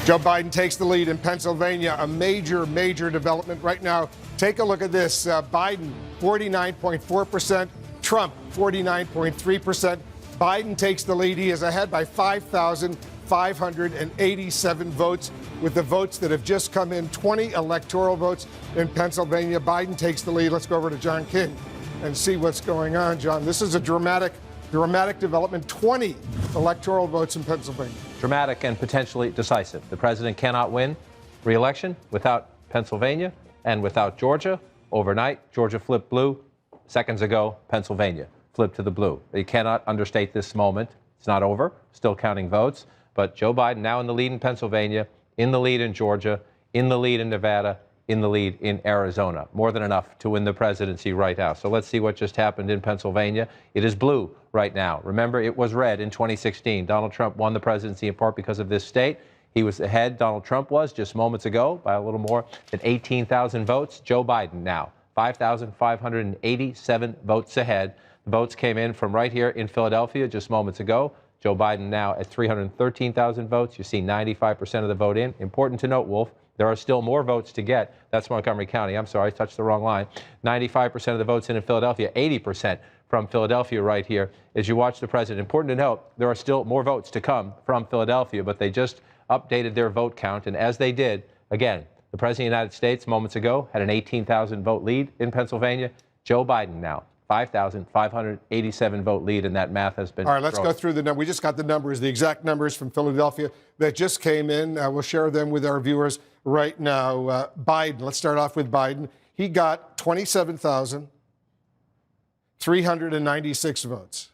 Joe Biden takes the lead in Pennsylvania, a major development right now. Take a look at this. Biden, 49.4%. Trump, 49.3%. Biden takes the lead. He is ahead by 5,587 votes. With the votes that have just come in, 20 electoral votes in Pennsylvania. Biden takes the lead. Let's go over to John King and see what's going on. John, this is a dramatic development. 20 electoral votes in Pennsylvania. Dramatic and potentially decisive. The president cannot win re-election without Pennsylvania and without Georgia. Overnight, Georgia flipped blue. Seconds ago, Pennsylvania flipped to the blue. You cannot understate this moment. It's not over. Still counting votes. But Joe Biden now in the lead in Pennsylvania, in the lead in Georgia, in the lead in Nevada, in the lead in Arizona. More than enough to win the presidency right now. So let's see what just happened in Pennsylvania. It is blue right now. Remember, it was red in 2016. Donald Trump won the presidency in part because of this state. He was ahead, Donald Trump was, just moments ago by a little more than 18,000 votes. Joe Biden now, 5,587 votes ahead. The votes came in from right here in Philadelphia just moments ago. Joe Biden now at 313,000 votes. You see 95% of the vote in. Important to note, Wolf, there are still more votes to get. That's Montgomery County. I'm sorry, I touched the wrong line. 95% of the votes in Philadelphia, 80% from Philadelphia right here. As you watch the president, important to note, there are still more votes to come from Philadelphia, but they just updated their vote count. And as they did, again, the president of the United States moments ago had an 18,000 vote lead in Pennsylvania. Joe Biden now, 5,587 vote lead, and that math has been. All right, let's go through the numbers. We just got the numbers, the exact numbers from Philadelphia that just came in. We'll share them with our viewers right now. Biden, let's start off with Biden. He got 27,396 votes.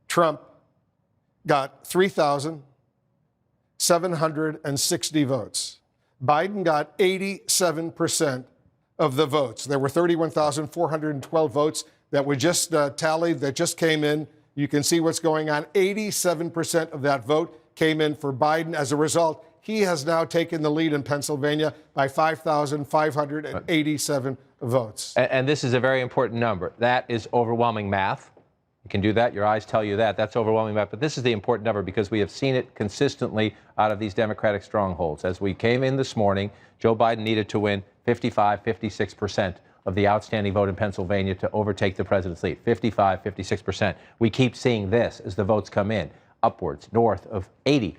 Trump got 3,760 votes. Biden got 87% of the votes. There were 31,412 votes that were just tallied, that just came in. You can see what's going on. 87% of that vote came in for Biden. As a result, he has now taken the lead in Pennsylvania by 5,587 votes. And this is a very important number. That is overwhelming math. You can do that. Your eyes tell you that. That's overwhelming math. But this is the important number because we have seen it consistently out of these Democratic strongholds. As we came in this morning, Joe Biden needed to win 56% of the outstanding vote in Pennsylvania to overtake the president's lead. 56%. We keep seeing this as the votes come in, upwards, north of 80%,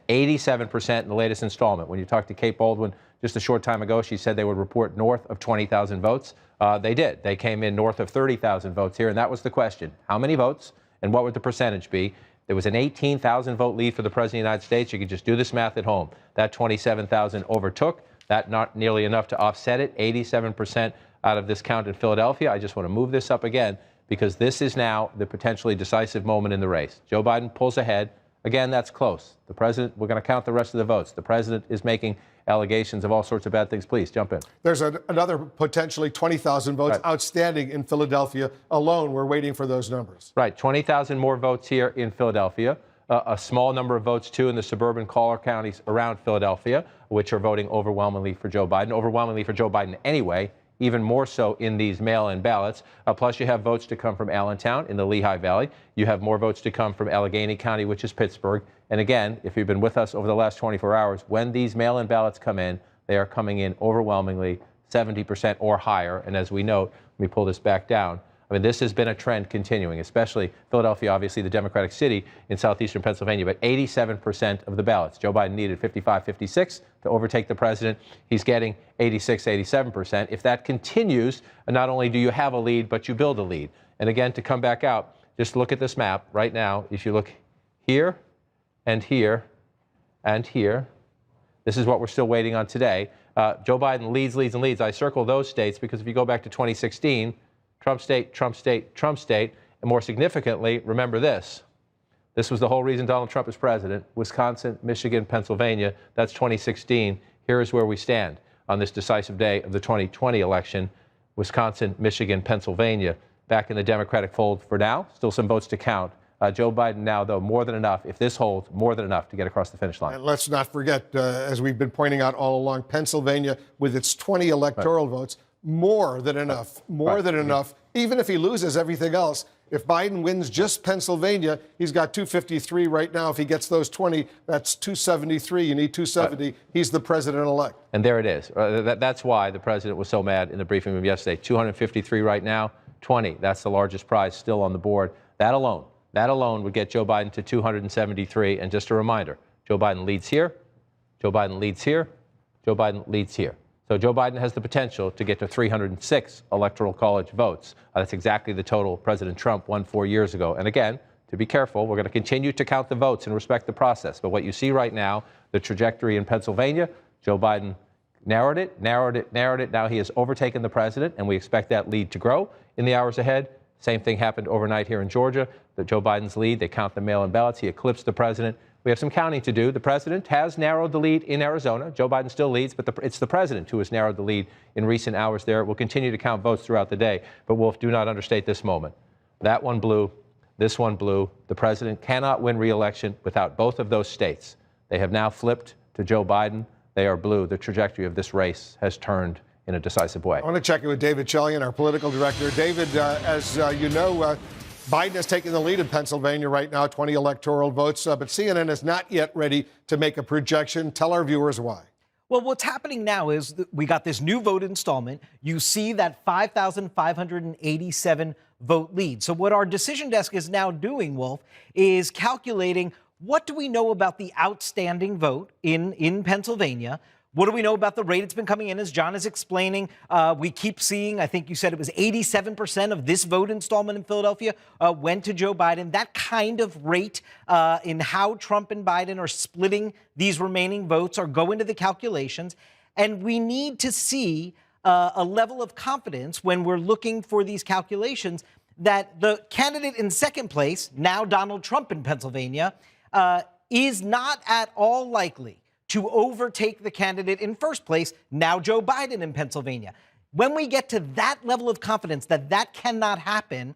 87% in the latest installment. When you talked to Kate Baldwin just a short time ago, she said they would report north of 20,000 votes. They did. They came in north of 30,000 votes here, and that was the question. How many votes, and what would the percentage be? There was an 18,000 vote lead for the president of the United States. You could just do this math at home. That 27,000 overtook. That not nearly enough to offset it. 87% out of this count in Philadelphia. I just want to move this up again because this is now the potentially decisive moment in the race. Joe Biden pulls ahead. Again, that's close. The president, we're going to count the rest of the votes. The president is making allegations of all sorts of bad things. Please jump in. There's another potentially 20,000 votes outstanding in Philadelphia alone. We're waiting for those numbers. Right. 20,000 more votes here in Philadelphia. A small number of votes, too, in the suburban collar counties around Philadelphia, which are voting overwhelmingly for Joe Biden. Overwhelmingly for Joe Biden anyway, even more so in these mail-in ballots. Plus, you have votes to come from Allentown in the Lehigh Valley. You have more votes to come from Allegheny County, which is Pittsburgh. And again, if you've been with us over the last 24 hours, when these mail-in ballots come in, they are coming in overwhelmingly 70% or higher. And as we note, let me pull this back down. I mean, this has been a trend continuing, especially Philadelphia, obviously the Democratic city in southeastern Pennsylvania, but 87% of the ballots. Joe Biden needed 56 to overtake the president. He's getting 87%. If that continues, not only do you have a lead, but you build a lead. And again, to come back out, just look at this map right now. If you look here and here and here, this is what we're still waiting on today. Joe Biden leads, and leads. I circle those states because if you go back to 2016, Trump state, Trump state, Trump state, and more significantly, remember this. This was the whole reason Donald Trump is president. Wisconsin, Michigan, Pennsylvania, that's 2016. Here is where we stand on this decisive day of the 2020 election. Wisconsin, Michigan, Pennsylvania, back in the Democratic fold for now. Still some votes to count. Joe Biden now, though, more than enough, if this holds, more than enough to get across the finish line. And let's not forget, as we've been pointing out all along, Pennsylvania, with its 20 electoral votes, more than enough, more than enough. Even if he loses everything else, If Biden wins just Pennsylvania, he's got 253 right now. If he gets those 20, that's 273. You need 270. He's the president-elect. And there it is. That's why the president was so mad in the briefing room yesterday. 253 right now, 20. That's the largest prize still on the board. That alone would get Joe Biden to 273. And just a reminder, Joe Biden leads here, Joe Biden leads here, Joe Biden leads here. So Joe Biden has the potential to get to 306 electoral college votes. That's exactly the total President Trump won 4 years ago. And again, to be careful, we're going to continue to count the votes and respect the process. But what you see right now, the trajectory in Pennsylvania, Joe Biden narrowed it. Now he has overtaken the president, and we expect that lead to grow in the hours ahead. Same thing happened overnight here in Georgia. Joe Biden's lead, they count the mail-in ballots. He eclipsed the president. We have some counting to do. The president has narrowed the lead in Arizona. Joe Biden still leads, but it's the president who has narrowed the lead in recent hours there. We'll continue to count votes throughout the day. But, Wolf, do not understate this moment. That one blue, this one blue. The president cannot win re-election without both of those states. They have now flipped to Joe Biden. They are blue. The trajectory of this race has turned in a decisive way. I want to check in with David Chelian, our political director. David, as you know, Biden has taken the lead in Pennsylvania right now, 20 electoral votes, but CNN is not yet ready to make a projection. Tell our viewers why. Well, what's happening now is that we got this new vote installment. You see that 5,587 vote lead. So what our decision desk is now doing, Wolf, is calculating what do we know about the outstanding vote in Pennsylvania. What do we know about the rate it's been coming in? As John is explaining, we keep seeing, I think you said it was 87% of this vote installment in Philadelphia went to Joe Biden. That kind of rate in how Trump and Biden are splitting these remaining votes are going to the calculations. And we need to see a level of confidence when we're looking for these calculations that the candidate in second place, now Donald Trump in Pennsylvania, is not at all likely to overtake the candidate in first place, now Joe Biden in Pennsylvania. When we get to that level of confidence that that cannot happen,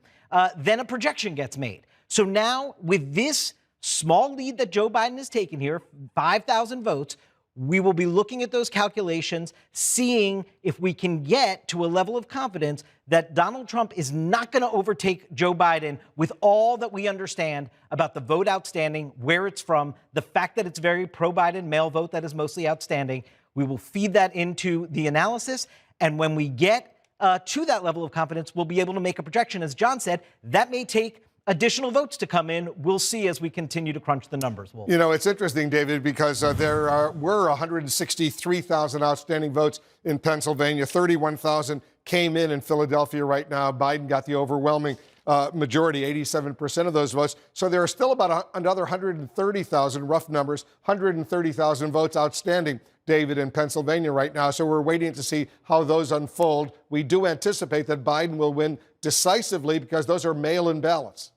then a projection gets made. So now with this small lead that Joe Biden has taken here, 5,000 votes, we will be looking at those calculations, seeing if we can get to a level of confidence that Donald Trump is not going to overtake Joe Biden with all that we understand about the vote outstanding, where it's from, the fact that it's very pro-Biden mail vote that is mostly outstanding. We will feed that into the analysis. And when we get to that level of confidence, we'll be able to make a projection. As John said, that may take additional votes to come in. We'll see as we continue to crunch the numbers. You know, it's interesting, David, because there were 163,000 outstanding votes in Pennsylvania. 31,000 came in Philadelphia right now. Biden got the overwhelming majority, 87% of those votes. So there are still about another 130,000, rough numbers, 130,000 votes outstanding, David, in Pennsylvania right now. So we're waiting to see how those unfold. We do anticipate that Biden will win decisively because those are mail-in ballots.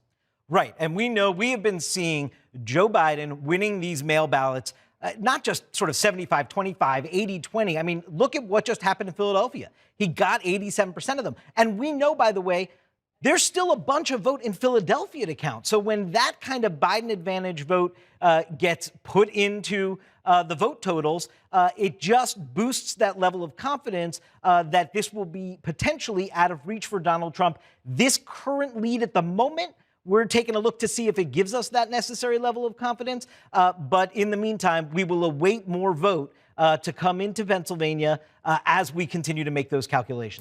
Right. And we know we have been seeing Joe Biden winning these mail ballots, not just sort of 75-25, 80-20. I mean, look at what just happened in Philadelphia. He got 87% of them. And we know, by the way, there's still a bunch of vote in Philadelphia to count. So when that kind of Biden advantage vote gets put into the vote totals, it just boosts that level of confidence that this will be potentially out of reach for Donald Trump. This current lead at the moment, we're taking a look to see if it gives us that necessary level of confidence. But in the meantime, we will await more vote to come into Pennsylvania as we continue to make those calculations.